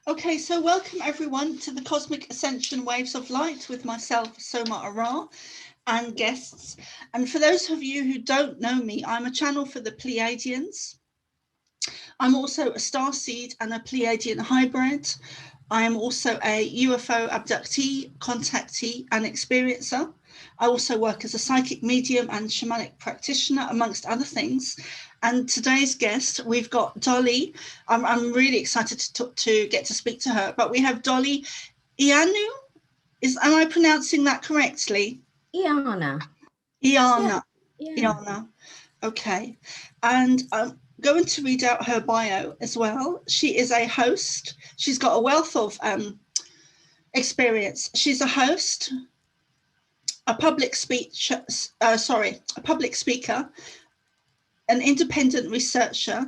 Okay, so welcome everyone to the Cosmic Ascension Waves of Light with myself, Soma Arah, and guests. And for those of you who don't know me, I'm a channel for the Pleiadians. I'm also a StarSeed and a Pleiadian hybrid. I am also a UFO abductee, contactee, and experiencer. I also work as a psychic medium and shamanic practitioner, amongst other things. And today's guest, we've got Dollie. I'm really excited to get to speak to her. But we have Dollie Eanna. Am I pronouncing that correctly? Eanna. Eanna. Yeah. Eanna. Okay. And I'm going to read out her bio as well. She is a host. She's got a wealth of experience. She's a host, a public speaker, an independent researcher,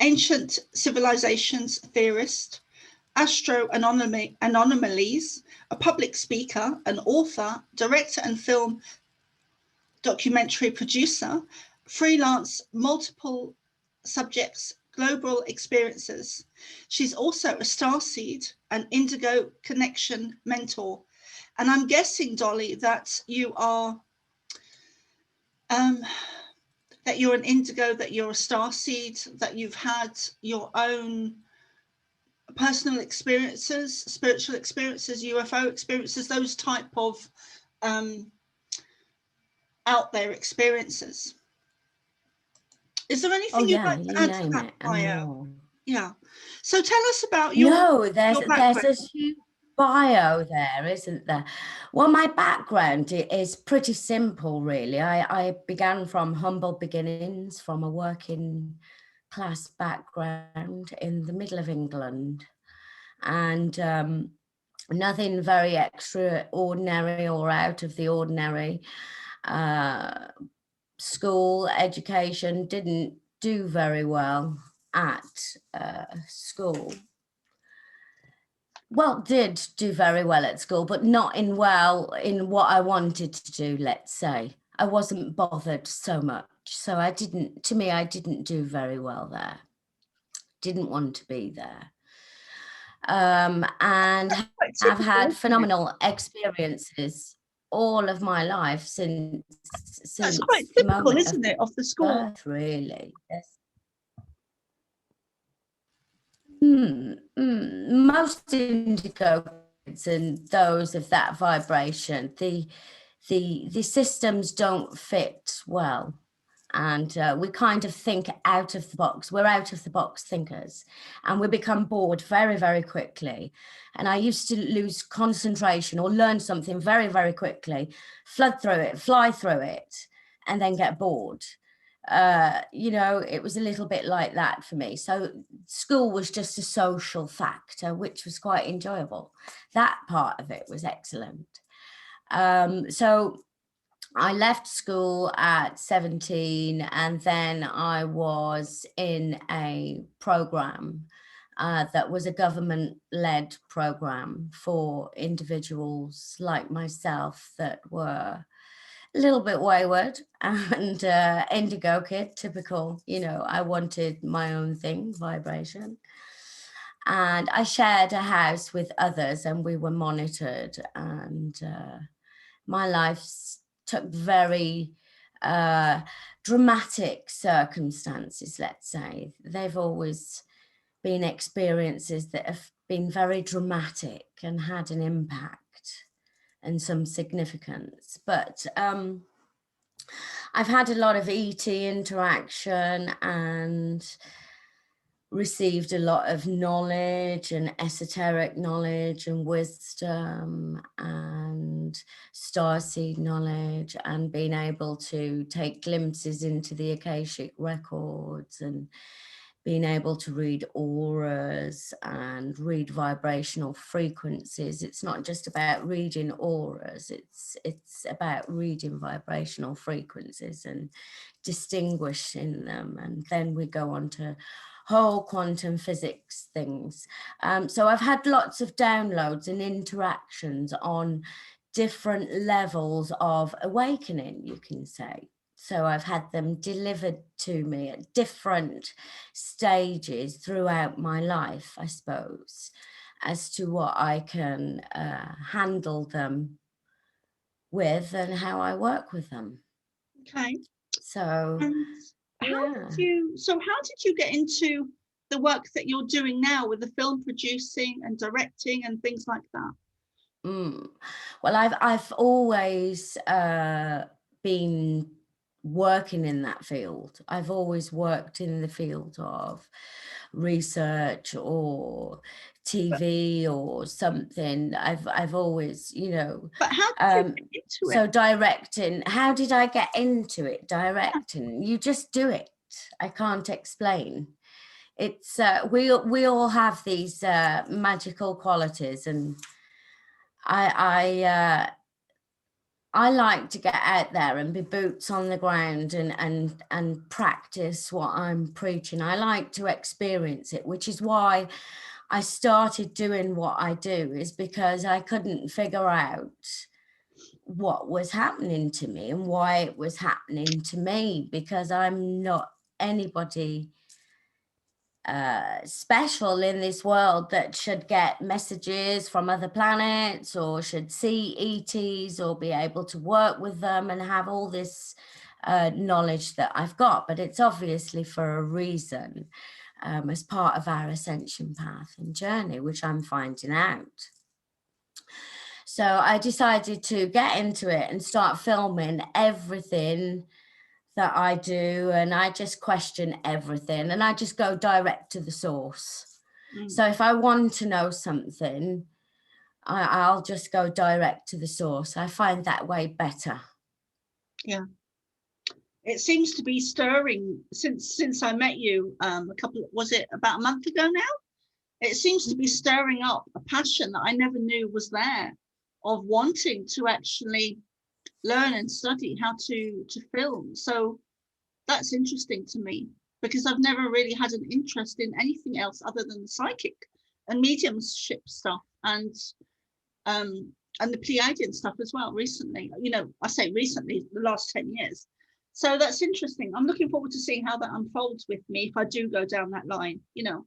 ancient civilizations theorist, astro anomalies, a public speaker, an author, director and film documentary producer, freelance, multiple subjects, global experiences. She's also a StarSeed, an indigo connection mentor. And I'm guessing, Dollie, that you are that you're an indigo, that you're a starseed, that you've had your own personal experiences, spiritual experiences, UFO experiences, those type of out there experiences. Is there anything you'd like to add to that bio? Yeah. So tell us about your there's a huge bio there, isn't there? Well, my background is pretty simple, really. I began from humble beginnings, from a working class background in the middle of England, and nothing very extraordinary or out of the ordinary. School education, didn't do very well at school. Well, did do very well at school, but not in what I wanted to do, let's say. I wasn't bothered so much. So I didn't do very well there. Didn't want to be there. And I've had phenomenal experiences all of my life since that's quite typical, isn't it, of the school? Birth, really. Yes. Most indigo kids and those of that vibration, the systems don't fit well. And we kind of think out of the box. We're out of the box thinkers, and we become bored very, very quickly. And I used to lose concentration or learn something very, very quickly, flood through it, fly through it, and then get bored. It was a little bit like that for me. So school was just a social factor, which was quite enjoyable. That part of it was excellent. So I left school at 17, and then I was in a program that was a government-led program for individuals like myself that were a little bit wayward and indigo kid, typical. I wanted my own thing, vibration. And I shared a house with others, and we were monitored, and my life's took very dramatic circumstances, let's say. They've always been experiences that have been very dramatic and had an impact and some significance. But I've had a lot of ET interaction and received a lot of knowledge and esoteric knowledge and wisdom and starseed knowledge, and being able to take glimpses into the Akashic records and being able to read auras and read vibrational frequencies. It's not just about reading auras, it's about reading vibrational frequencies and distinguishing them. And then we go on to whole quantum physics things. So I've had lots of downloads and interactions on different levels of awakening, you can say. So I've had them delivered to me at different stages throughout my life, I suppose. as to what I can handle them with and how I work with them. Okay. So And how yeah. how did you get into the work that you're doing now with the film producing and directing and things like that? Well, I've always been working in that field. I've always worked in the field of research or TV or something. I've always, you know. But how did you get into So it? directing, how did I get into it? Directing, you just do it. I can't explain. It's we all have these magical qualities, and I like to get out there and be boots on the ground and practice what I'm preaching. I like to experience it, which is why I started doing what I do, is because I couldn't figure out what was happening to me and why it was happening to me, because I'm not anybody special in this world that should get messages from other planets or should see ETs or be able to work with them and have all this knowledge that I've got. But it's obviously for a reason, as part of our ascension path and journey, which I'm finding out. So I decided to get into it and start filming everything that I do, and I just question everything and I just go direct to the source. So if I want to know something, I'll just go direct to the source. I find that way better. Yeah. It seems to be stirring since I met you was it about a month ago now? It seems to be stirring up a passion that I never knew was there, of wanting to actually learn and study how to film. So that's interesting to me, because I've never really had an interest in anything else other than the psychic and mediumship stuff and the Pleiadian stuff as well recently. You know, I say recently, the last 10 years. So that's interesting. I'm looking forward to seeing how that unfolds with me if I do go down that line, you know.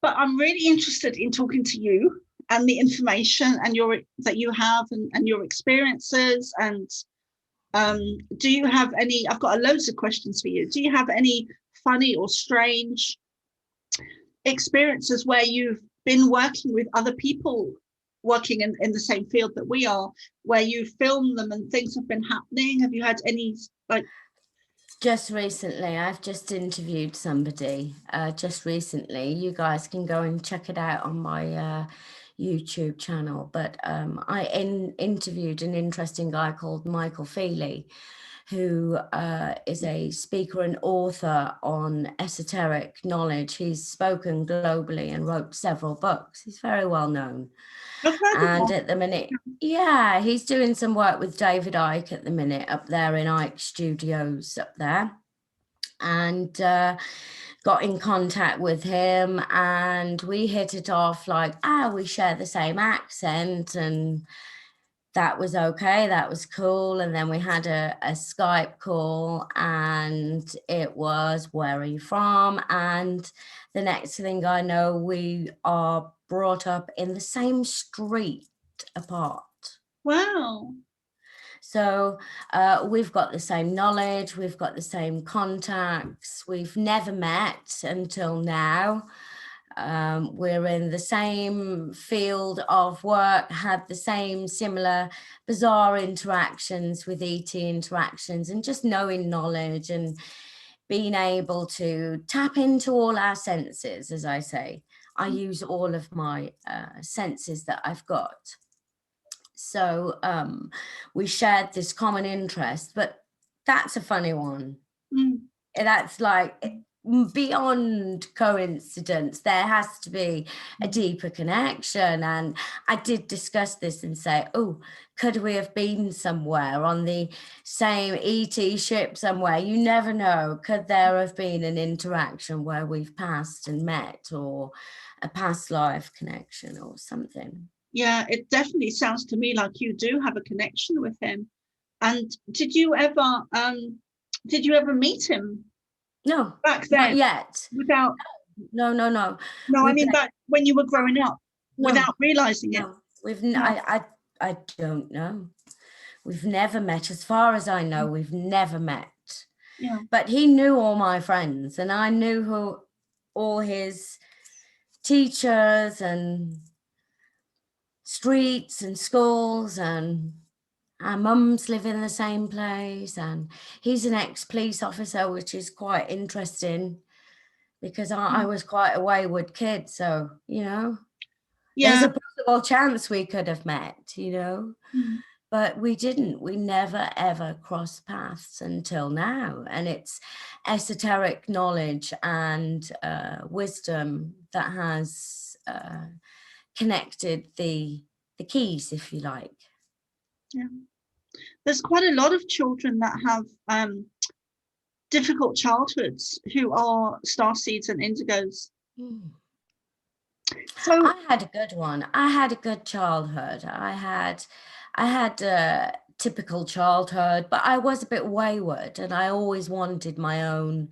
But I'm really interested in talking to you and the information and that you have and your experiences. And do you have any, I've got loads of questions for you. Do you have any funny or strange experiences where you've been working with other people working in the same field that we are, where you film them and things have been happening? Have you had any, like? Just recently, I've just interviewed somebody just recently. You guys can go and check it out on my YouTube channel. But I interviewed an interesting guy called Michael Feely, who is a speaker and author on esoteric knowledge. He's spoken globally and wrote several books. He's very well known. And at the minute, yeah, he's doing some work with David Icke at the minute up there in Icke Studios up there, and got in contact with him and we hit it off like, we share the same accent, and that was okay, that was cool. And then we had a Skype call and it was, where are you from? And the next thing I know, we are brought up in the same street apart. Wow. So we've got the same knowledge, we've got the same contacts, we've never met until now. We're in the same field of work, had the same similar bizarre interactions with ET interactions, and just knowing knowledge and being able to tap into all our senses. As I say, I use all of my senses that I've got. So we shared this common interest, but that's a funny one. That's like beyond coincidence. There has to be a deeper connection. And I did discuss this and say, oh, could we have been somewhere on the same ET ship somewhere? You never know. Could there have been an interaction where we've passed and met, or a past life connection or something? Yeah, it definitely sounds to me like you do have a connection with him. And did you ever meet him? No, back then. not yet. Without, No, no, no. No, I We mean blend, back when you were growing up, no, without realizing it. no. No. I don't know. We've never met. As far as I know, we've never met. Yeah. But he knew all my friends, and I knew who all his teachers and streets and schools, and our mums live in the same place, and he's an ex-police officer, which is quite interesting because I was quite a wayward kid. So, you know, there's Yeah. a possible chance we could have met, you know. Mm. But we didn't. We never, ever crossed paths until now. And it's esoteric knowledge and wisdom that has connected the keys, if you like. Yeah. There's quite a lot of children that have difficult childhoods who are starseeds and indigos. Mm. So I had a good one. I had a good childhood. I had a typical childhood, but I was a bit wayward, and I always wanted my own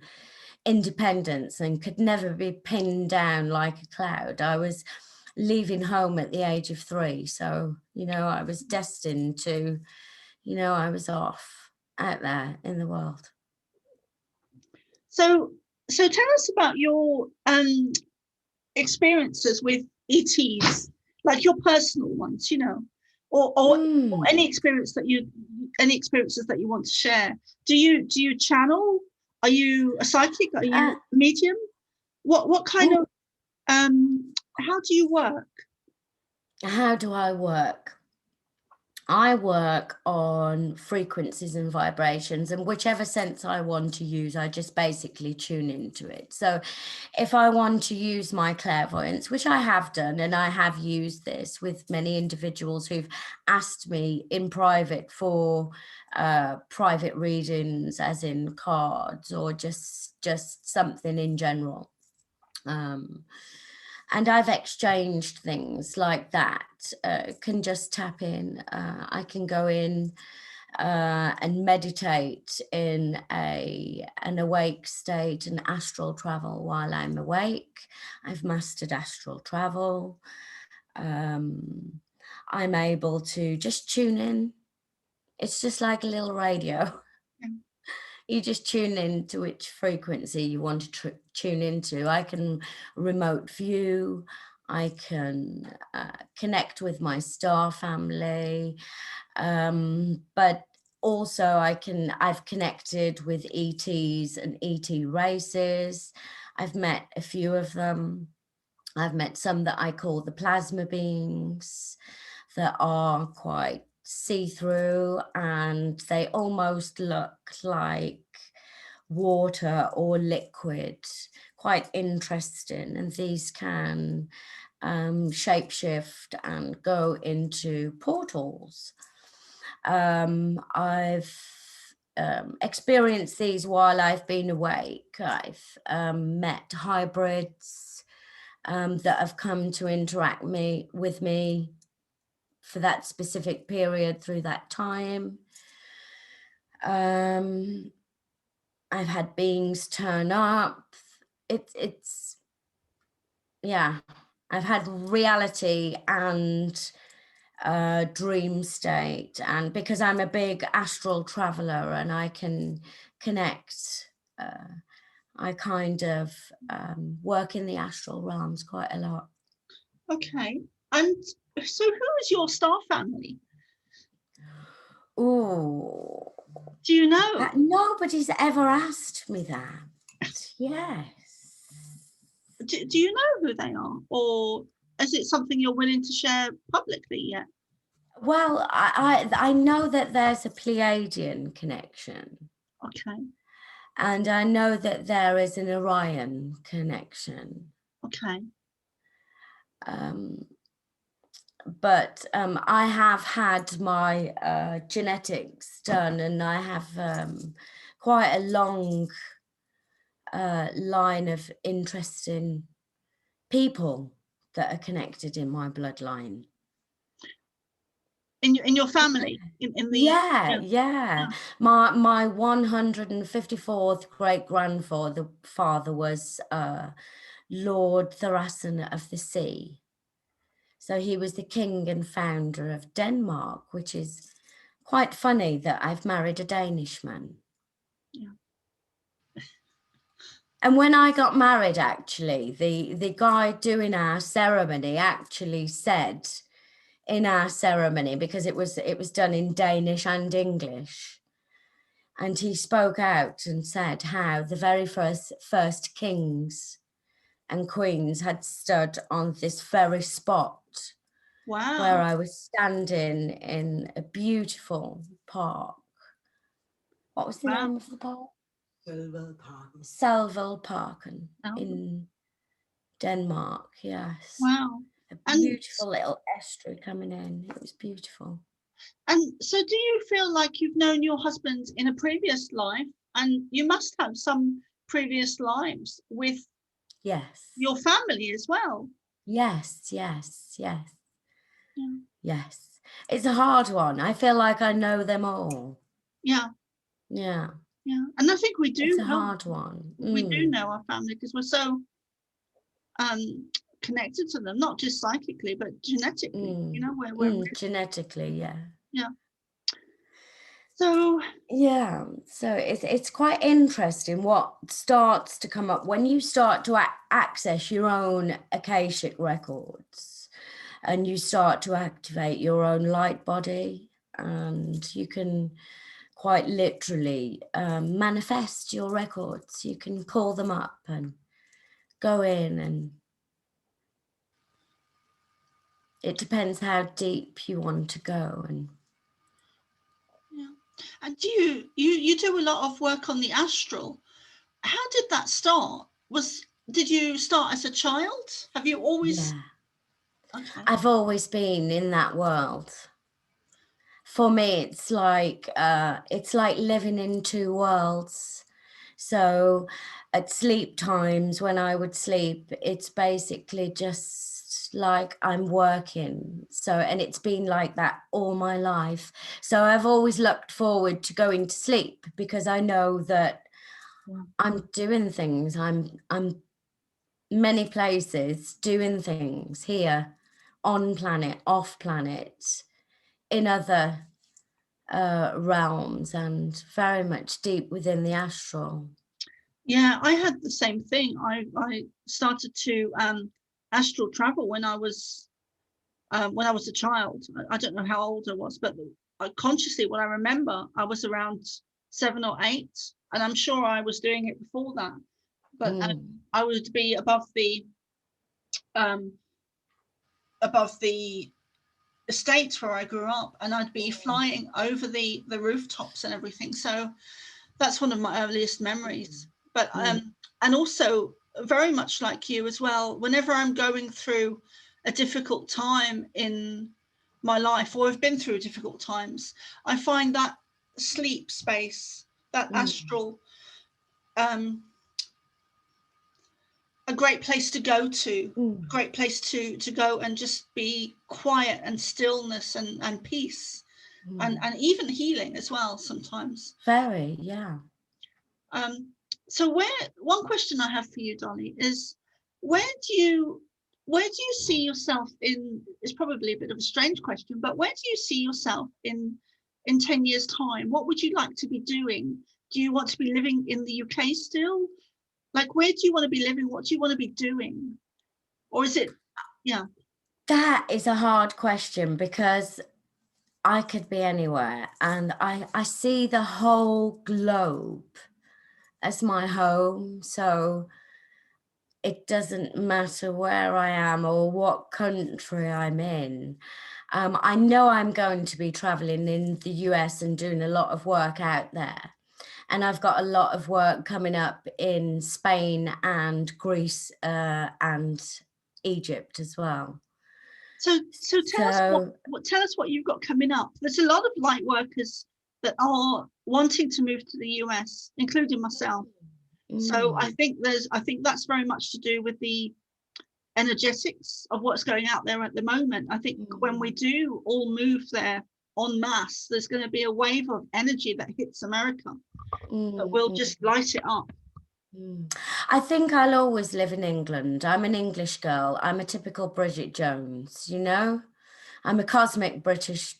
independence and could never be pinned down like a cloud. I was leaving home at the age of 3, so you know I was destined to, you know, I was off out there in the world. so tell us about your experiences with ETs, like your personal ones, you know, or any experiences that you want to share. Do you channel? Are you a psychic? Are you a medium? What kind of how do you work? How do I work? I work on frequencies and vibrations, and whichever sense I want to use, I just basically tune into it. So if I want to use my clairvoyance, which I have done, and I have used this with many individuals who've asked me in private for private readings, as in cards or just something in general. And I've exchanged things like that, can just tap in. I can go in and meditate in an awake state and astral travel while I'm awake. I've mastered astral travel. I'm able to just tune in. It's just like a little radio. You just tune into which frequency you want to tune into. I can remote view. I can connect with my star family, but also I've connected with ETs and ET races. I've met a few of them. I've met some that I call the plasma beings that are quite see-through, and they almost look like water or liquid, quite interesting. And these can shapeshift and go into portals. I've experienced these while I've been awake. I've met hybrids that have come to interact with me for that specific period through that time. I've had beings turn up. It's yeah, I've had reality and dream state, and because I'm a big astral traveler and I can connect, I kind of work in the astral realms quite a lot. Okay. And so who is your star family? Oh, do you know? Nobody's ever asked me that. Yes. Do you know who they are, or is it something you're willing to share publicly yet? Well, I know that there's a Pleiadian connection. Okay. And I know that there is an Orion connection. Okay. But I have had my genetics done, and I have quite a long line of interesting people that are connected in my bloodline. In your family? In the yeah. My 154th great grandfather was Lord Thrasan of the Sea. So he was the king and founder of Denmark, which is quite funny that I've married a Danishman. Yeah. And when I got married, actually, the guy doing our ceremony actually said in our ceremony, because it was done in Danish and English, and he spoke out and said how the very first kings and queens had stood on this very spot. Wow. Where I was standing in a beautiful park. What was the name of the park? Selvalparken in Denmark, yes. Wow. A beautiful little estuary coming in. It was beautiful. And so do you feel like you've known your husband in a previous life, and you must have some previous lives with your family as well? Yes. Yes. It's a hard one. I feel like I know them all. Yeah. And I think we do. It's a hard one. We do know our family because we're so connected to them, not just psychically, but genetically. You know, we're genetically, yeah. So it's quite interesting what starts to come up when you start to access your own Akashic records, and you start to activate your own light body, and you can quite literally manifest your records. You can call them up and go in, and it depends how deep you want to go. And you do a lot of work on the astral. How did that start? Did you start as a child? Have you always? Yeah. Okay. I've always been in that world. For me, it's like living in two worlds. So at sleep times, when I would sleep, it's basically just like I'm working. So, and it's been like that all my life. So I've always looked forward to going to sleep because I know that I'm doing things. I'm many places doing things here, on planet, off planet, in other realms, and very much deep within the astral. Yeah, I had the same thing. I started to astral travel when I was a child. I don't know how old I was, but consciously, what I remember, I was around 7 or 8, and I'm sure I was doing it before that. But I would be above the estates where I grew up, and I'd be flying over the rooftops and everything. So that's one of my earliest memories. But and also very much like you as well, whenever I'm going through a difficult time in my life, or I've been through difficult times, I find that sleep space, that astral, a great place to go to, a great place to go and just be quiet and stillness and peace, and even healing as well sometimes. Very, yeah. So one question I have for you, Dollie, is where do you see yourself in? It's probably a bit of a strange question, but where do you see yourself in 10 years' time? What would you like to be doing? Do you want to be living in the UK still? Like, where do you want to be living? What do you want to be doing? Or is it, That is a hard question because I could be anywhere, and I see the whole globe as my home. So it doesn't matter where I am or what country I'm in. I know I'm going to be traveling in the US and doing a lot of work out there. And I've got a lot of work coming up in Spain and Greece and Egypt as well. So tell us what you've got coming up. There's a lot of light workers that are wanting to move to the US, including myself. So I think that's very much to do with the energetics of what's going out there at the moment. I think when we do all move there en masse, there's going to be a wave of energy that hits America that will just light it up. I think I'll always live in England. I'm an English girl. I'm a typical Bridget Jones, you know? I'm a cosmic British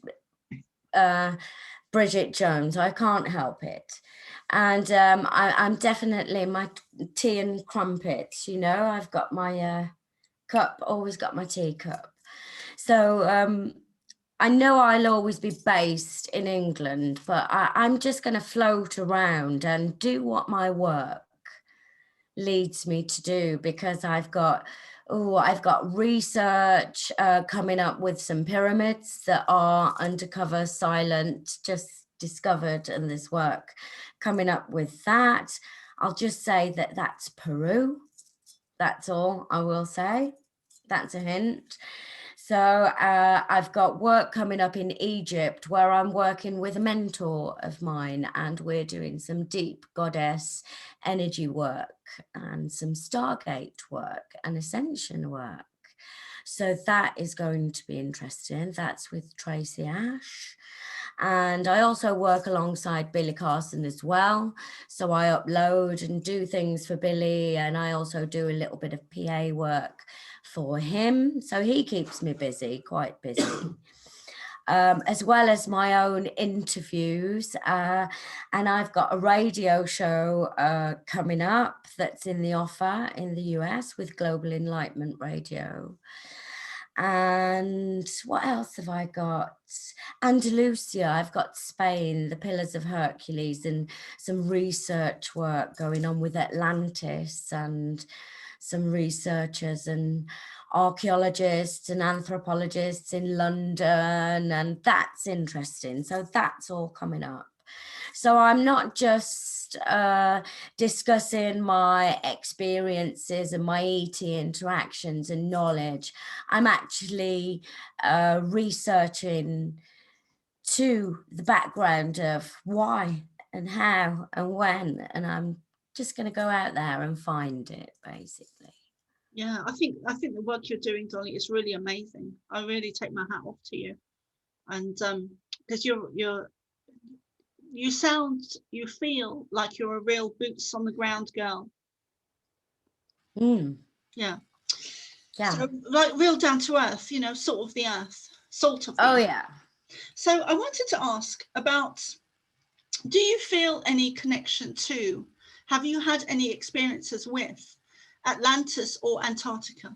Bridget Jones. I can't help it. And I'm definitely my tea and crumpets, you know? I've got my cup, always got my teacup. So I know I'll always be based in England, but I'm just going to float around and do what my work leads me to do, because I've got research coming up with some pyramids that are undercover, silent, just discovered, and there's work coming up with that. I'll just say that that's Peru. That's all I will say. That's a hint. So I've got work coming up in Egypt where I'm working with a mentor of mine, and we're doing some deep goddess energy work and some Stargate work and Ascension work. So that is going to be interesting. That's with Tracy Ash. And I also work alongside Billy Carson as well. So I upload and do things for Billy, and I also do a little bit of PA work for him. So he keeps me busy, quite busy. As well as my own interviews. And I've got a radio show coming up that's in the offer in the US with Global Enlightenment Radio. And what else have I got? Andalusia, I've got Spain, the Pillars of Hercules, and some research work going on with Atlantis, and some researchers and archaeologists and anthropologists in London, and that's interesting. So that's all coming up. So I'm not just discussing my experiences and my ET interactions and knowledge. I'm actually researching to the background of why and how and when, and I'm just going to go out there and find it, basically. Yeah, I think the work you're doing, Dollie, is really amazing. I really take my hat off to you, and because you feel like you're a real boots on the ground girl. Yeah. So like real down to earth, you know, salt of the earth, salt of the earth. Oh yeah. So I wanted to ask about, do you feel any connection to, have you had any experiences with Atlantis or Antarctica?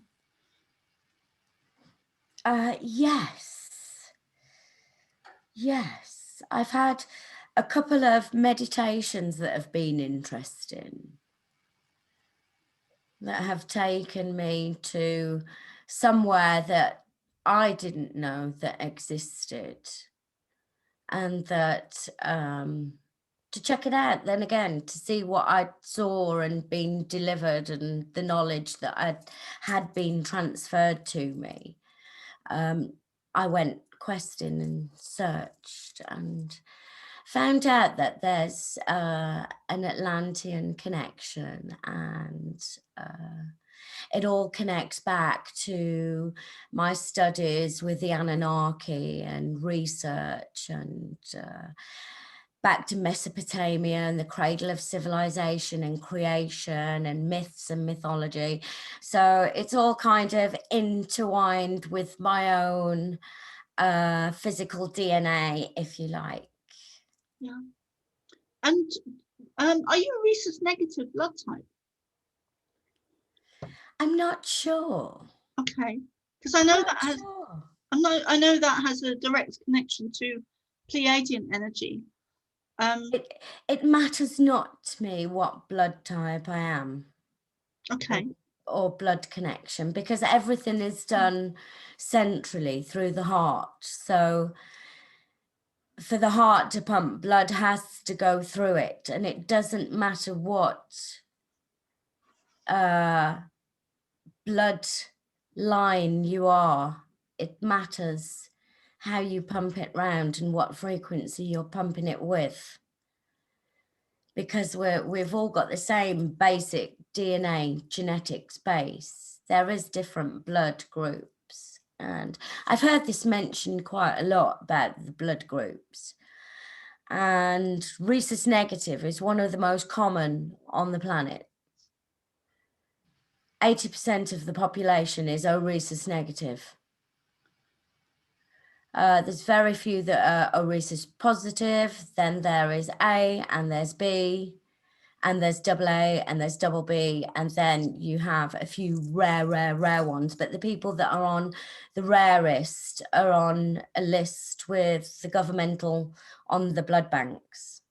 Yes, I've had a couple of meditations that have been interesting, that have taken me to somewhere that I didn't know that existed, and that to check it out, then again, to see what I saw and been delivered, and the knowledge that had been transferred to me. I went questing and searched and found out that there's an Atlantean connection, and it all connects back to my studies with the Anunnaki and research, and back to Mesopotamia and the cradle of civilization and creation and myths and mythology. So it's all kind of intertwined with my own physical DNA, if you like. Yeah. And are you a rhesus negative blood type? I'm not sure. Okay, because I know I know that has a direct connection to Pleiadian energy. It matters not to me what blood type I am. Okay. Or blood connection, because everything is done centrally through the heart. So for the heart to pump, blood has to go through it, and it doesn't matter what blood line you are. It matters how you pump it round and what frequency you're pumping it with, because we've all got the same basic DNA genetics base. There is different blood groups, and I've heard this mentioned quite a lot about the blood groups. And rhesus negative is one of the most common on the planet. 80% of the population is O rhesus negative. There's very few that are O rhesus positive. Then there is A, and there's B, and there's AA, and there's BB, and then you have a few rare ones. But the people that are on the rarest are on a list with the governmental on the blood banks.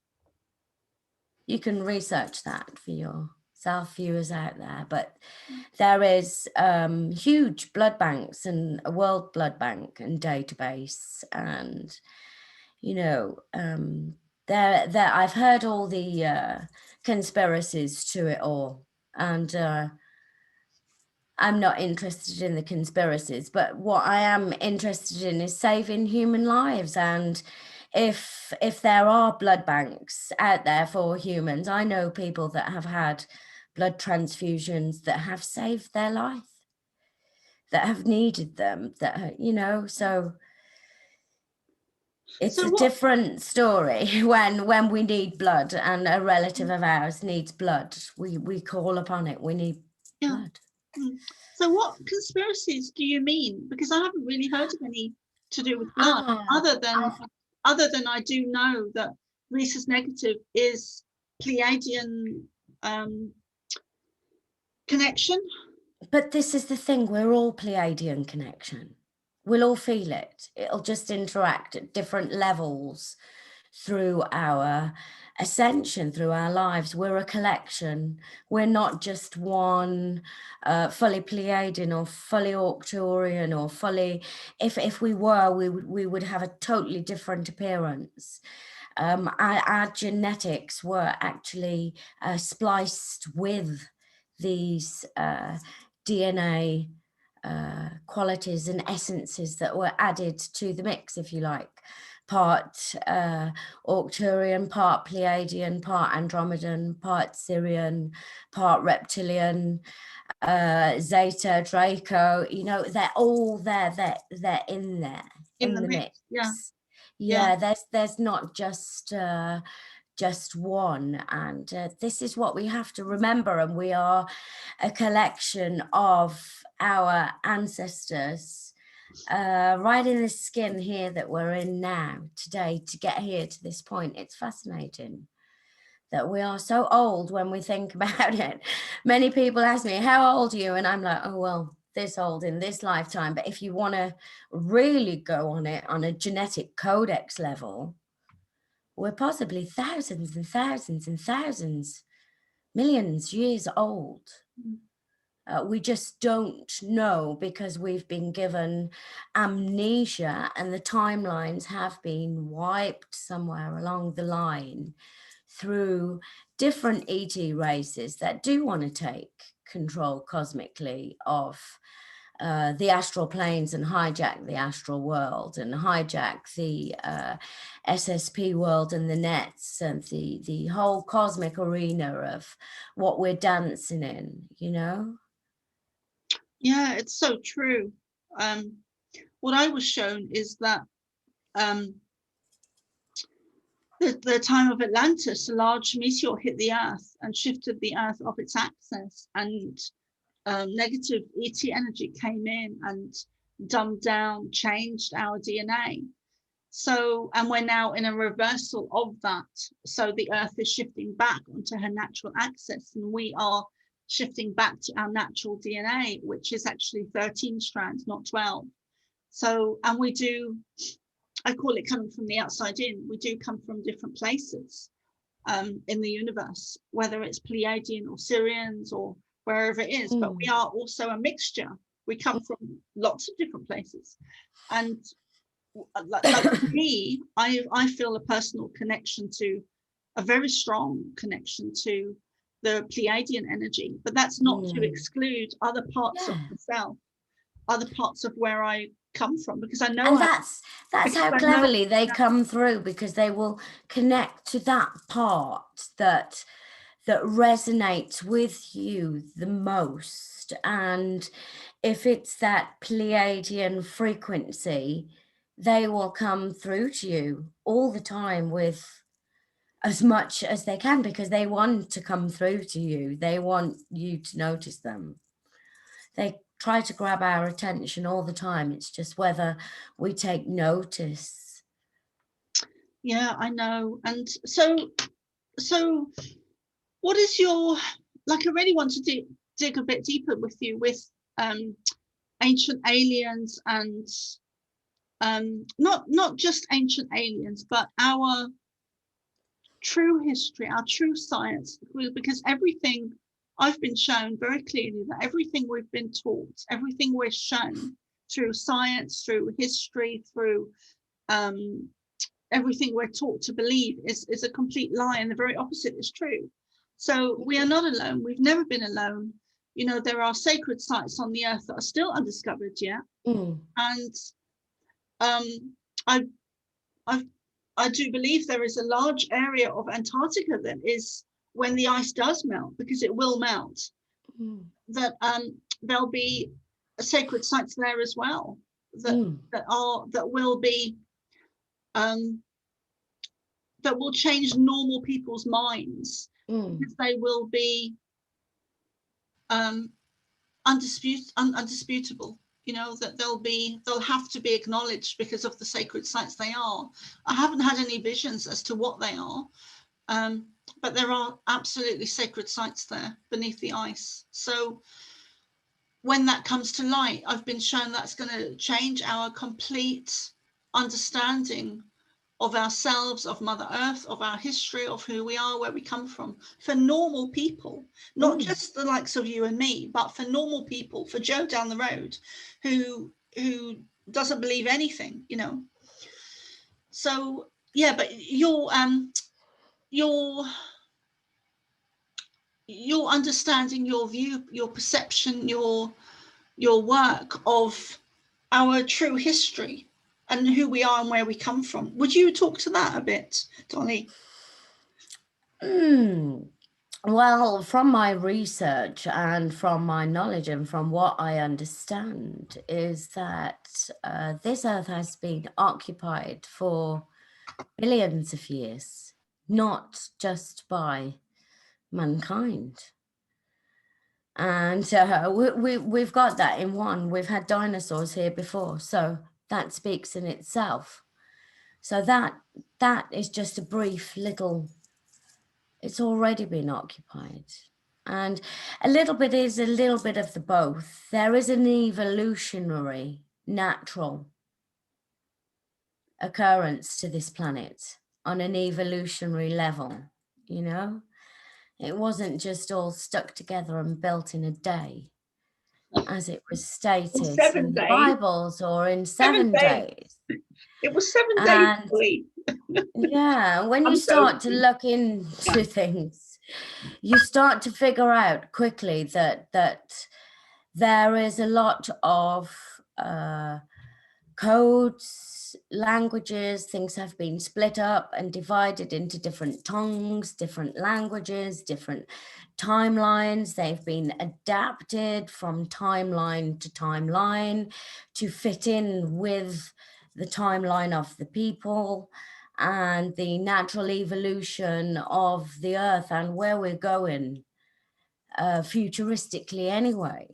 You can research that for yourself, viewers out there, but there is huge blood banks and a world blood bank and database, and you know, there I've heard all the conspiracies to it all, and I'm not interested in the conspiracies, but what I am interested in is saving human lives. And if there are blood banks out there for humans, I know people that have had blood transfusions that have saved their life, that have needed them, that, you know, so it's a different story when we need blood and a relative of ours needs blood. We call upon it. We need blood. So what conspiracies do you mean? Because I haven't really heard of any to do with blood, other than I do know that rhesus negative is Pleiadian connection. But this is the thing, we're all Pleiadian connection. We'll all feel it. It'll just interact at different levels through our ascension, through our lives. We're a collection. We're not just one fully Pleiadian or fully Arcturian or fully, if we were, we would have a totally different appearance. Our genetics were actually spliced with these DNA qualities and essences that were added to the mix, if you like. Part Arcturian, part Pleiadian, part Andromedan, part Syrian, part reptilian, Zeta, Draco, you know, they're all there, they're in there, in the mix. Yeah, there's not just one, and this is what we have to remember, and we are a collection of our ancestors right in the skin here that we're in now today to get here to this point. It's fascinating that we are so old when we think about it. Many people ask me, how old are you? And I'm like, oh, well, this old in this lifetime. But if you want to really go on it on a genetic codex level, we're possibly thousands and thousands and thousands, millions years old. We just don't know because we've been given amnesia and the timelines have been wiped somewhere along the line through different ET races that do want to take control cosmically of the astral planes and hijack the astral world and hijack the SSP world and the nets and the whole cosmic arena of what we're dancing in, you know? Yeah, it's so true. What I was shown is that the time of Atlantis, a large meteor hit the Earth and shifted the Earth off its axis, and negative ET energy came in and dumbed down, changed our DNA. So, and we're now in a reversal of that. So the Earth is shifting back onto her natural axis, and we are shifting back to our natural DNA, which is actually 13 strands, not 12. So, and we do, I call it coming from the outside in. We do come from different places in the universe, whether it's Pleiadian or Syrians or wherever it is, but we are also a mixture. We come from lots of different places. And like me, I feel a personal connection to, a very strong connection to the Pleiadian energy, but that's not to exclude other parts of myself, other parts of where I come from, because I know. And that's how cleverly they come through, because they will connect to that part that resonates with you the most. And if it's that Pleiadian frequency, they will come through to you all the time with as much as they can, because they want to come through to you. They want you to notice them. They try to grab our attention all the time. It's just whether we take notice. Yeah, I know. And so what is your, like, I really want to dig a bit deeper with you with ancient aliens, and not just ancient aliens, but our true history, our true science, because everything I've been shown very clearly that everything we've been taught, everything we're shown through science, through history, through everything we're taught to believe is a complete lie, and the very opposite is true. So we are not alone. We've never been alone. You know, there are sacred sites on the earth that are still undiscovered yet. And I do believe there is a large area of Antarctica that is, when the ice does melt, because it will melt, that there'll be sacred sites there as well that will be that will change normal people's minds, because they will be undisputable. You know, that they'll have to be acknowledged because of the sacred sites they are. I haven't had any visions as to what they are, but there are absolutely sacred sites there beneath the ice. So when that comes to light, I've been shown that's going to change our complete understanding of ourselves, of Mother Earth, of our history, of who we are, where we come from, for normal people, not just the likes of you and me, but for normal people, for Joe down the road, who doesn't believe anything, you know. So yeah, but your understanding, your view, your perception, your work of our true history and who we are and where we come from. Would you talk to that a bit, Dollie? Well, from my research and from my knowledge and from what I understand is that this earth has been occupied for billions of years, not just by mankind. And we've got that in one. We've had dinosaurs here before, so that speaks in itself. So that is just a brief little, it's already been occupied. And a little bit is a little bit of the both. There is an evolutionary, natural occurrence to this planet on an evolutionary level, you know? It wasn't just all stuck together and built in a day, as it was stated in the Bibles, or in 7 days. It was 7 days. Yeah, when you start to look into things, you start to figure out quickly that there is a lot of codes, languages, things have been split up and divided into different tongues, different languages, different timelines. They've been adapted from timeline to timeline to fit in with the timeline of the people and the natural evolution of the earth and where we're going futuristically anyway.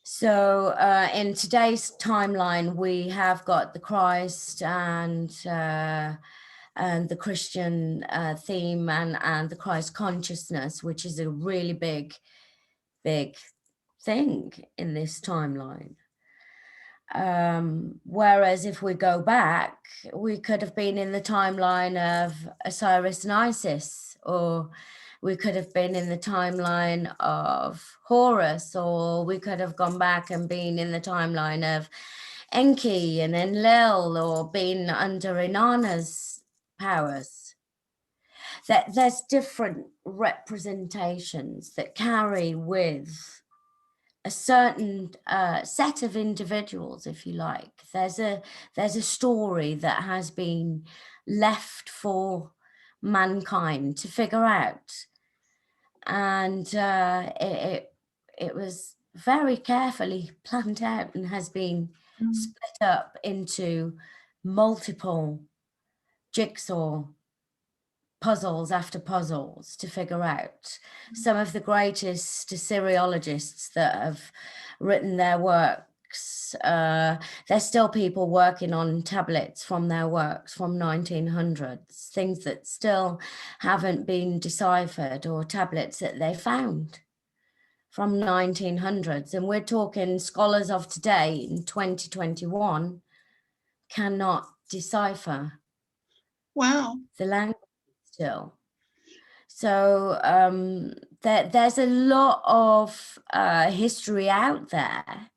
So in today's timeline, we have got the Christ and the Christian theme and the Christ consciousness, which is a really big thing in this timeline. Whereas if we go back, we could have been in the timeline of Osiris and Isis, or we could have been in the timeline of Horus, or we could have gone back and been in the timeline of Enki and Enlil, or been under Inanna's powers. That there's different representations that carry with a certain set of individuals, if you like. There's a story that has been left for mankind to figure out, and it was very carefully planned out and has been split up into multiple jigsaw puzzles after puzzles to figure out. Some of the greatest Assyriologists that have written their works, there's still people working on tablets from their works from 1900s, things that still haven't been deciphered, or tablets that they found from 1900s. And we're talking scholars of today in 2021 cannot decipher the language still. So there's a lot of history out there,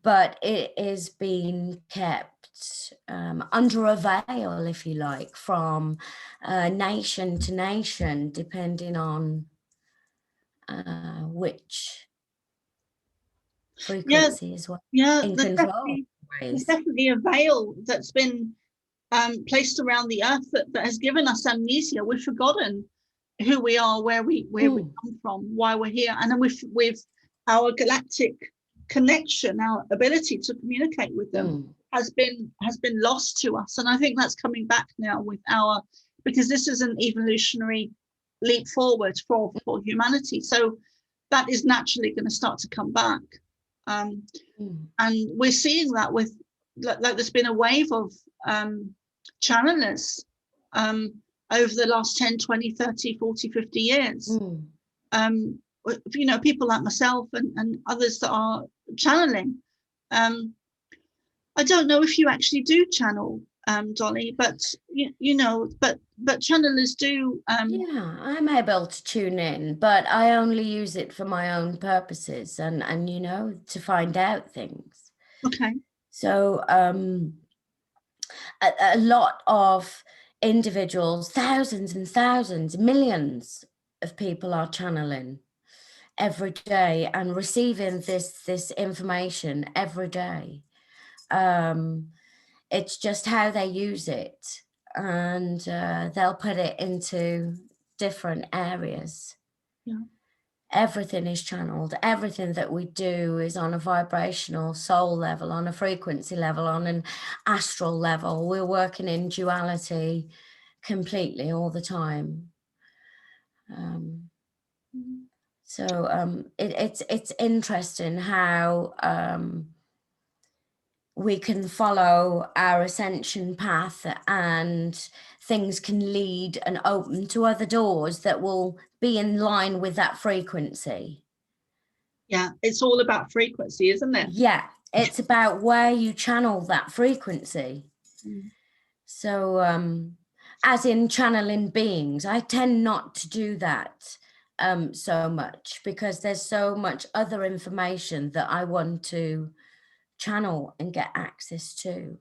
but it is being kept under a veil, if you like, from nation to nation, depending on which frequency as well. Yeah, in there's control. definitely a veil that's been placed around the earth that has given us amnesia. We've forgotten who we are, where we come from, why we're here, and then with our galactic connection, our ability to communicate with them has been lost to us. And I think that's coming back now with because this is an evolutionary leap forward for humanity. So that is naturally going to start to come back. And we're seeing that with, like there's been a wave of channelers over the last 10, 20, 30, 40, 50 years. You know, people like myself and others that are channeling. I don't know if you actually do channel, Dollie, but you know, but channelers do. Yeah, I'm able to tune in, but I only use it for my own purposes and you know, to find out things. Okay. So a lot of individuals, thousands and thousands, millions of people are channeling every day and receiving this information every day. It's just how they use it, and they'll put it into different areas. Yeah. Everything is channeled. Everything that we do is on a vibrational soul level, on a frequency level, on an astral level. We're working in duality completely all the time. So it's interesting how we can follow our ascension path and things can lead and open to other doors that will be in line with that frequency. Yeah, it's all about frequency, isn't it? Yeah, it's about where you channel that frequency. So as in channeling beings, I tend not to do that so much because there's so much other information that I want to channel and get access to.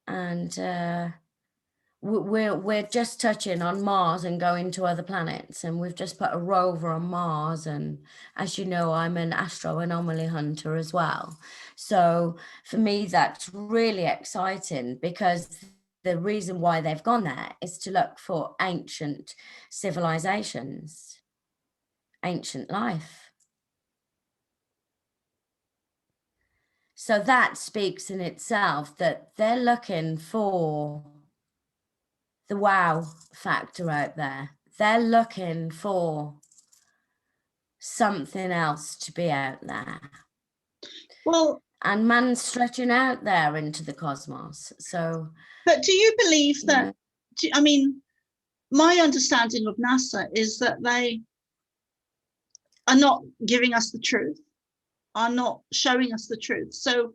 And we're just touching on Mars and going to other planets, and we've just put a rover on Mars. And as you know, I'm an astro anomaly hunter as well. So for me, that's really exciting because the reason why they've gone there is to look for ancient civilizations, ancient life. So that speaks in itself that they're looking for the wow factor out there. They're looking for something else to be out there. Well, and man's stretching out there into the cosmos. So, but do you believe that? I mean, my understanding of NASA is that they are not giving us the truth, are not showing us the truth. So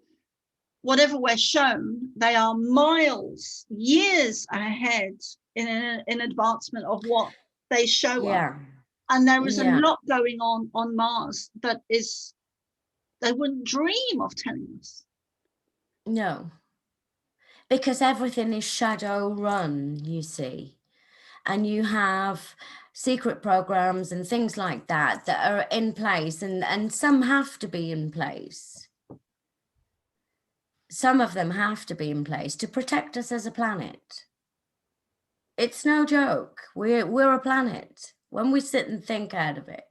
whatever we're shown, they are miles, years ahead in advancement of what they show us. And there is a lot going on Mars that is, they wouldn't dream of telling us. No, because everything is shadow run, you see. And you have secret programs and things like that that are in place, and some have to be in place. Some of them have to be in place to protect us as a planet. It's no joke. We're a planet. When we sit and think out of it,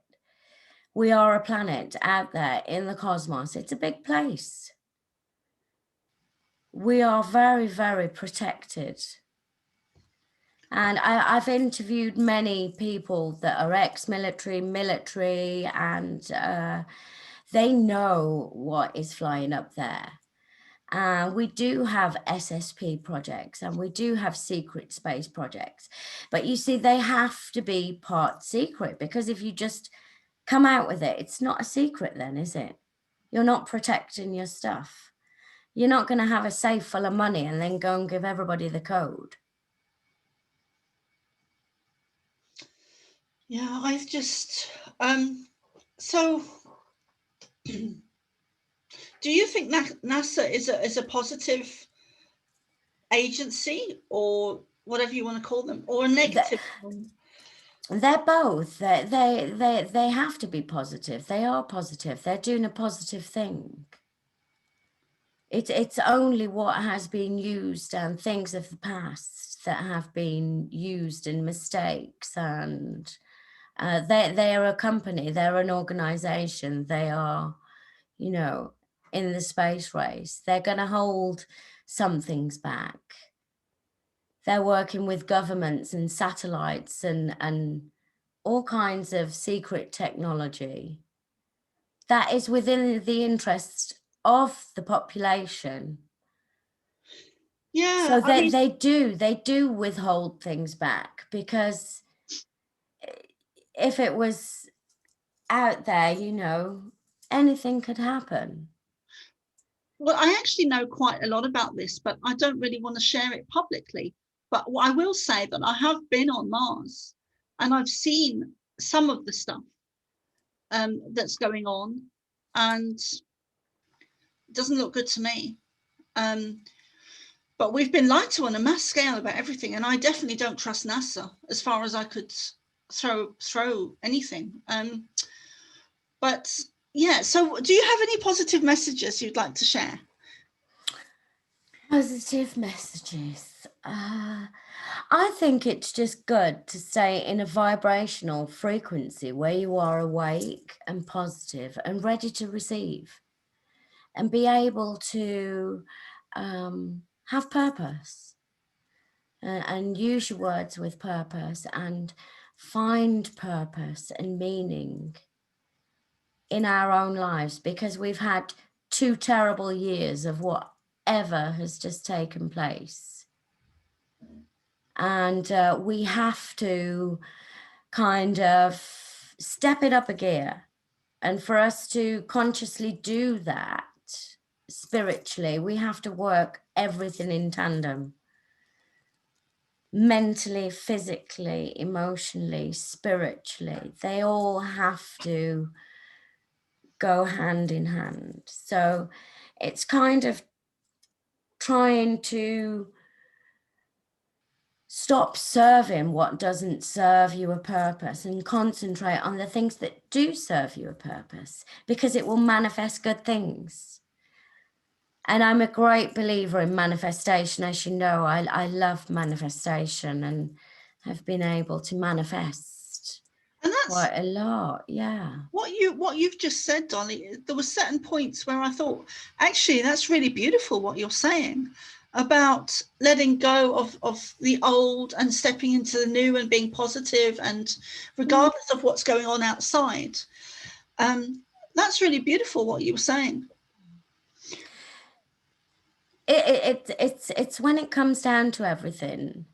we are a planet out there in the cosmos. It's a big place. We are very, very protected. And I've interviewed many people that are ex-military, and they know what is flying up there. We do have SSP projects and we do have secret space projects. But you see, they have to be part secret, because if you just come out with it, it's not a secret then, is it? You're not protecting your stuff. You're not going to have a safe full of money and then go and give everybody the code. Yeah, I just, so do you think NASA is a positive agency, or whatever you want to call them, or a negative one? They're both. They have to be positive. They are positive. They're doing a positive thing. It's only what has been used and things of the past that have been used in mistakes, and they are a company, they're an organization, they are, you know, in the space race. They're going to hold some things back. They're working with governments and satellites and all kinds of secret technology that is within the interest of the population. Yeah, So I mean, they do withhold things back, because if it was out there, you know, anything could happen. well, I actually know quite a lot about this, but I don't really want to share it publicly. But what I will say that I have been on Mars and I've seen some of the stuff that's going on, and it doesn't look good to me. But we've been lied to on a mass scale about everything, and I definitely don't trust NASA as far as I could throw anything. But yeah, so do you have any positive messages you'd like to share? Positive messages. I think it's just good to stay in a vibrational frequency where you are awake and positive and ready to receive, and be able to have purpose, and use your words with purpose, and find purpose and meaning in our own lives, because we've had 2 terrible years of whatever has just taken place. And we have to kind of step it up a gear. And for us to consciously do that spiritually, we have to work everything in tandem. Mentally, physically, emotionally, spiritually, they all have to go hand in hand. So it's kind of trying to stop serving what doesn't serve you a purpose and concentrate on the things that do serve you a purpose, because it will manifest good things. And I'm a great believer in manifestation. As you know, I love manifestation and have been able to manifest And that's quite a lot. Yeah. what you've just said, Dolly. There were certain points where I thought, actually, that's really beautiful what you're saying about letting go of the old and stepping into the new and being positive, and regardless of what's going on outside. That's really beautiful what you were saying. It's when it comes down to everything,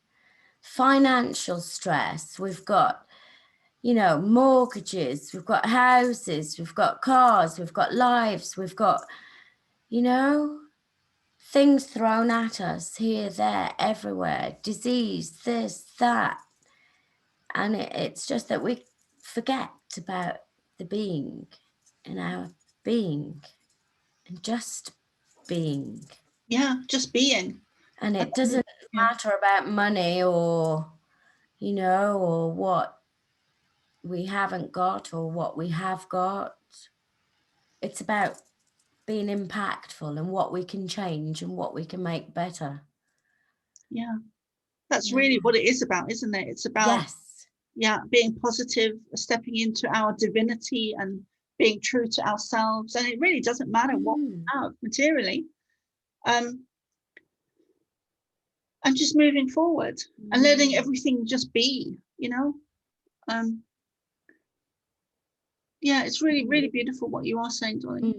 financial stress, we've got, you know, mortgages, we've got houses, we've got cars, we've got lives, we've got, you know, things thrown at us here, there, everywhere, disease, this, that. And it's just that we forget about the being in our being, and just being. Yeah, just being. And it doesn't matter about money, or, you know, or what we haven't got or what we have got. It's about being impactful and what we can change and what we can make better. Yeah, that's really what it is about, isn't it? It's about, yes, being positive, stepping into our divinity and being true to ourselves. And it really doesn't matter what we have materially. and just moving forward and letting everything just be, you know. Yeah, it's really, really beautiful what you are saying, Dollie.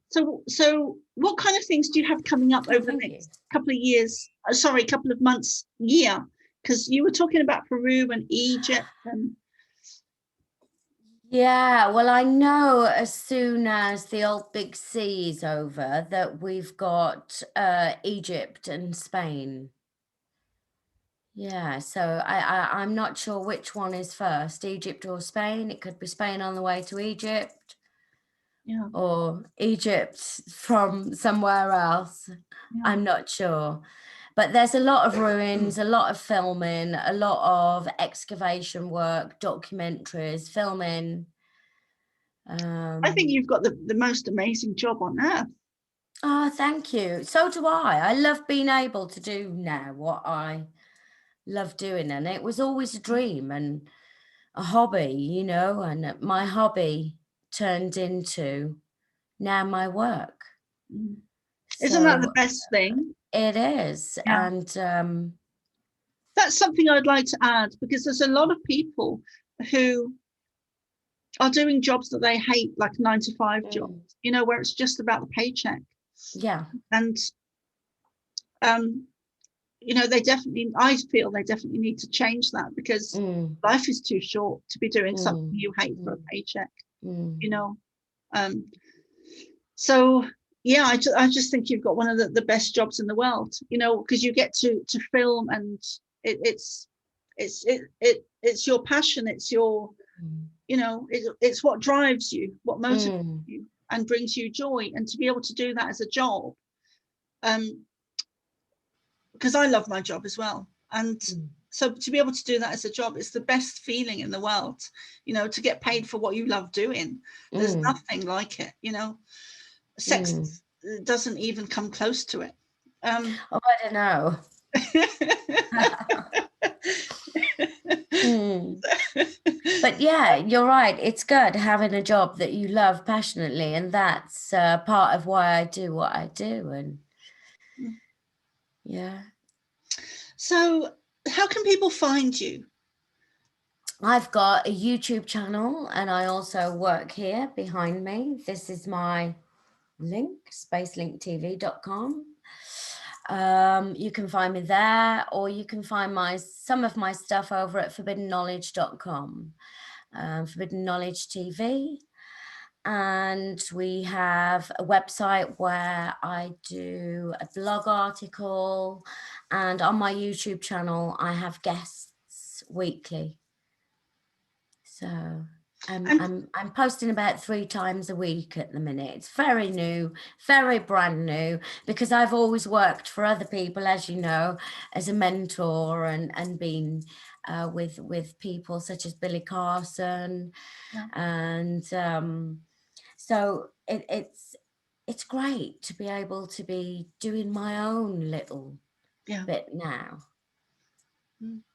So what kind of things do you have coming up over the next couple of years? Sorry, couple of months, year? Because you were talking about Peru and Egypt and. Yeah, well, I know as soon as the old big C is over that we've got Egypt and Spain. Yeah, so I'm not sure which one is first, Egypt or Spain. It could be Spain on the way to Egypt. Yeah. Or Egypt from somewhere else. Yeah. I'm not sure. But there's a lot of ruins, a lot of filming, a lot of excavation work, documentaries, filming. I think you've got the most amazing job on earth. Oh, thank you. So do I. I love being able to do now what I love doing. And it was always a dream and a hobby, you know, and my hobby turned into now my work. Isn't that the best thing? It is. Yeah. And that's something I'd like to add, because there's a lot of people who are doing jobs that they hate, like 9-to-5 jobs, you know, where it's just about the paycheck. Yeah. And you know, I feel they definitely need to change that, because life is too short to be doing something you hate for a paycheck, you know. So yeah, I just think you've got one of the best jobs in the world, you know, because you get to film, and it's your passion, it's your, you know, it's what drives you, what motivates you and brings you joy. And to be able to do that as a job, because I love my job as well, and so to be able to do that as a job, it's the best feeling in the world, you know, to get paid for what you love doing. There's nothing like it, you know. Sex doesn't even come close to it. Oh, I don't know. But yeah, you're right. It's good having a job that you love passionately, and that's part of why I do what I do. And yeah. So how can people find you? I've got a YouTube channel, and I also work here behind me. This is my link, spacelinktv.com. You can find me there, or you can find some of my stuff over at forbiddenknowledge.com, Forbidden Knowledge TV. And we have a website where I do a blog article, and on my YouTube channel I have guests weekly. So I'm posting about 3 times a week at the minute. It's very new, very brand new, because I've always worked for other people, as you know, as a mentor, and been with people such as Billy Carson. Yeah. And so it's great to be able to be doing my own little bit now.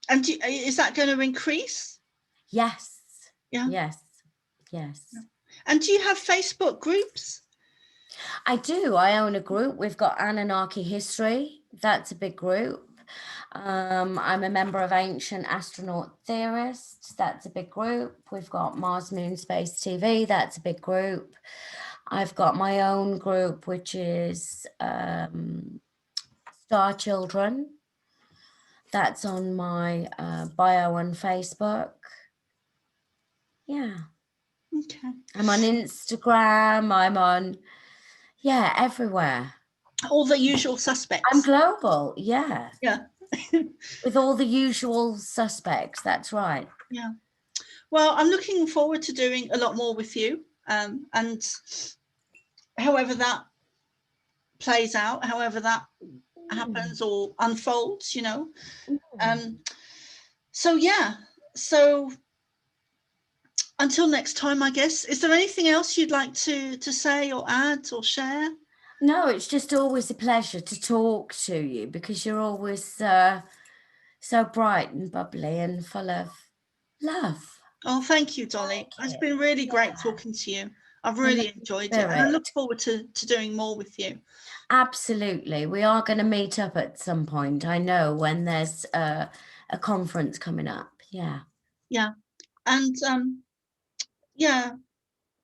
And is that going to increase? Yes. Yeah. Yes. Yeah. And do you have Facebook groups? I do. I own a group. We've got Anunnaki History. That's a big group. I'm a member of Ancient Astronaut Theorists. That's a big group. We've got Mars Moon Space TV. That's a big group. I've got my own group, which is Star Children. That's on my bio on Facebook. Yeah. Okay. I'm on Instagram. I'm on, everywhere. All the usual suspects. I'm global. Yeah. Yeah. With all the usual suspects. That's right. Yeah. Well, I'm looking forward to doing a lot more with you. And however that plays out, however that happens or unfolds, you know. So yeah. So until next time, I guess. Is there anything else you'd like to say or add or share? No, it's just always a pleasure to talk to you, because you're always so bright and bubbly and full of love. Oh, thank you, Dollie. It's been really great talking to you. I've really enjoyed it, and I look forward to doing more with you. Absolutely. We are going to meet up at some point. I know when there's a conference coming up. Yeah. Yeah. And yeah,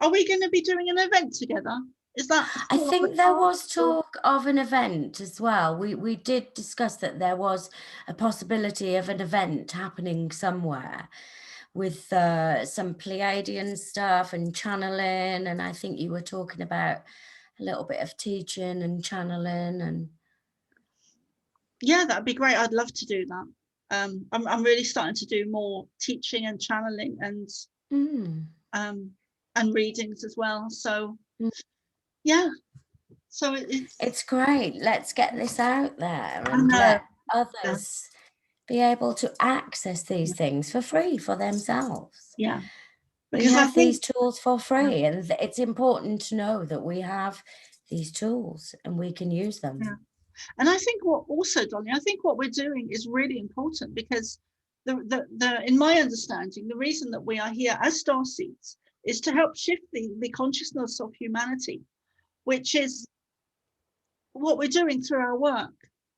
are we going to be doing an event together? Is that? I think there was talk of an event as well. We did discuss that there was a possibility of an event happening somewhere with some Pleiadian stuff and channeling, and I think you were talking about a little bit of teaching and channeling. And yeah, that'd be great. I'd love to do that. I'm really starting to do more teaching and channeling and readings as well. So yeah, so it's great. Let's get this out there and let others be able to access these things for free for themselves. Yeah, we have these tools for free, and it's important to know that we have these tools and we can use them. Yeah. And I think Dollie, I think what we're doing is really important, because in my understanding, the reason that we are here as StarSeeds is to help shift the consciousness of humanity, which is what we're doing through our work,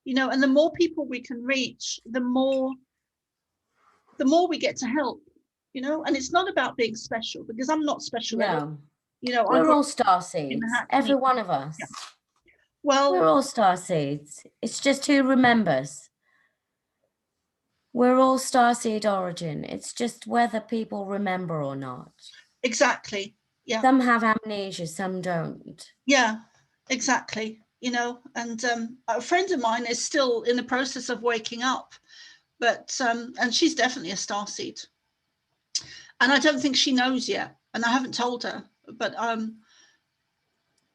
and the more people we can reach, the more we get to help, and it's not about being special, because I'm not special at all. We're all StarSeeds, every one of us. Yeah. Well, we're all StarSeeds. It's just who remembers. We're all StarSeed origin. It's just whether people remember or not. Exactly. Yeah. Some have amnesia, some don't. Yeah, exactly. And a friend of mine is still in the process of waking up, but and she's definitely a StarSeed. And I don't think she knows yet, and I haven't told her, but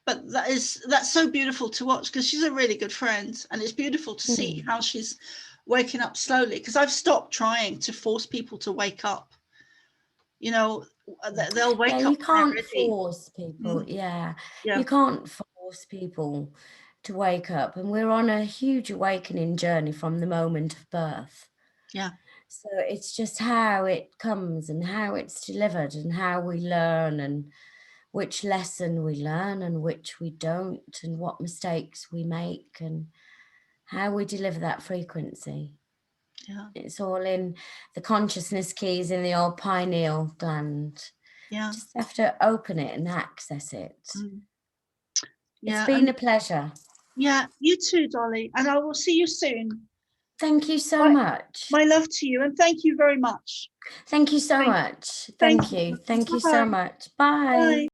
that's so beautiful to watch, because she's a really good friend, and it's beautiful to see how she's waking up slowly, because I've stopped trying to force people to wake up. They'll wake up. You can't force people. You can't force people to wake up, and we're on a huge awakening journey from the moment of birth. Yeah. So it's just how it comes and how it's delivered and how we learn, and which lesson we learn and which we don't, and what mistakes we make and how we deliver that frequency. Yeah. It's all in the consciousness keys in the old pineal gland. Yeah. Just have to open it and access it. Yeah. It's been a pleasure. Yeah, you too, Dollie. And I will see you soon. Thank you so much. My love to you, and thank you very much. Thank you so much. Thank you. Thank you so much. Bye.